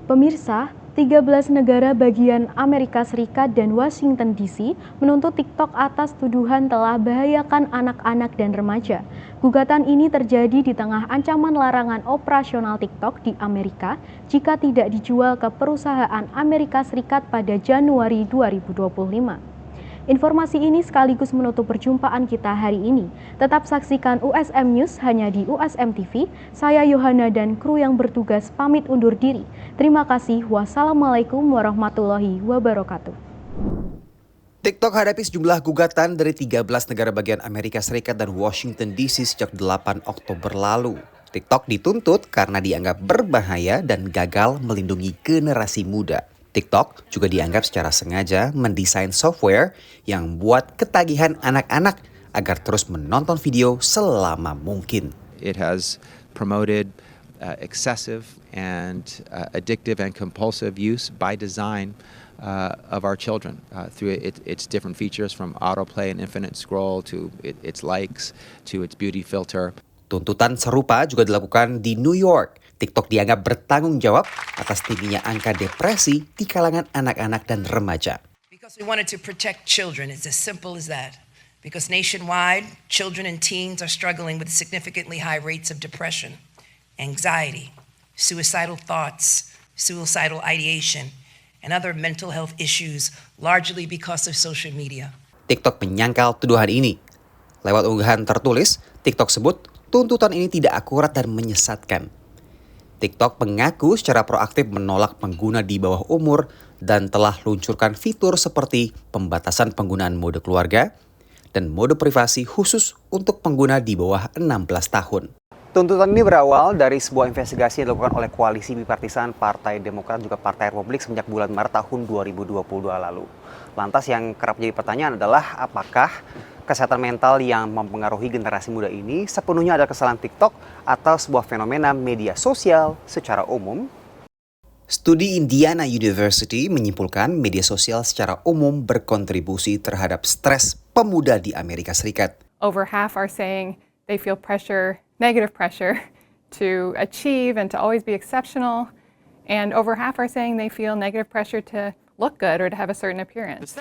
Pemirsa, 13 negara bagian Amerika Serikat dan Washington DC menuntut TikTok atas tuduhan telah bahayakan anak-anak dan remaja. Gugatan ini terjadi di tengah ancaman larangan operasional TikTok di Amerika jika tidak dijual ke perusahaan Amerika Serikat pada Januari 2025. Informasi ini sekaligus menutup perjumpaan kita hari ini. Tetap saksikan USM News hanya di USM TV. Saya Yohana dan kru yang bertugas pamit undur diri. Terima kasih. Wassalamualaikum warahmatullahi wabarakatuh. TikTok hadapi sejumlah gugatan dari 13 negara bagian Amerika Serikat dan Washington DC sejak 8 Oktober lalu. TikTok dituntut karena dianggap berbahaya dan gagal melindungi generasi muda. TikTok juga dianggap secara sengaja mendesain software yang membuat ketagihan anak-anak agar terus menonton video selama mungkin. It has promoted excessive and addictive and compulsive use by design of our children through its different features from autoplay and infinite scroll to its likes to its beauty filter. Tuntutan serupa juga dilakukan di New York. TikTok dianggap bertanggung jawab atas tingginya angka depresi di kalangan anak-anak dan remaja. Because we wanted to protect children, it's as simple as that. Because nationwide, children and teens are struggling with significantly high rates of depression, anxiety, suicidal thoughts, suicidal ideation, and other mental health issues, largely because of social media. TikTok menyangkal tuduhan ini. Lewat unggahan tertulis, TikTok sebut tuntutan ini tidak akurat dan menyesatkan. TikTok mengaku secara proaktif menolak pengguna di bawah umur dan telah luncurkan fitur seperti pembatasan penggunaan mode keluarga dan mode privasi khusus untuk pengguna di bawah 16 tahun. Tuntutan ini berawal dari sebuah investigasi yang dilakukan oleh koalisi bipartisan Partai Demokrat juga Partai Republik sejak bulan Maret tahun 2022 lalu. Lantas yang kerap jadi pertanyaan adalah apakah kesehatan mental yang mempengaruhi generasi muda ini sepenuhnya adalah kesalahan TikTok atau sebuah fenomena media sosial secara umum? Studi Indiana University menyimpulkan media sosial secara umum berkontribusi terhadap stres pemuda di Amerika Serikat. Over half are saying they feel pressure, negative pressure, to achieve and to always be exceptional. And over half are saying they feel negative pressure to look good or to have a certain appearance.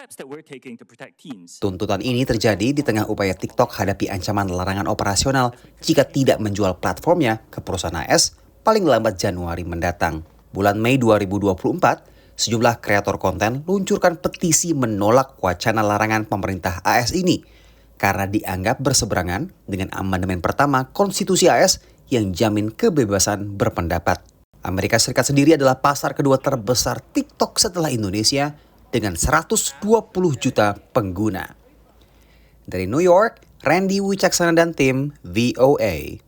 Tuntutan ini terjadi di tengah upaya TikTok hadapi ancaman larangan operasional jika tidak menjual platformnya ke perusahaan AS paling lambat Januari mendatang. Bulan Mei 2024, sejumlah kreator konten luncurkan petisi menolak wacana larangan pemerintah AS ini karena dianggap berseberangan dengan amandemen pertama Konstitusi AS yang jamin kebebasan berpendapat. Amerika Serikat sendiri adalah pasar kedua terbesar TikTok setelah Indonesia dengan 120 juta pengguna. Dari New York, Randy Wicaksana dan tim VOA.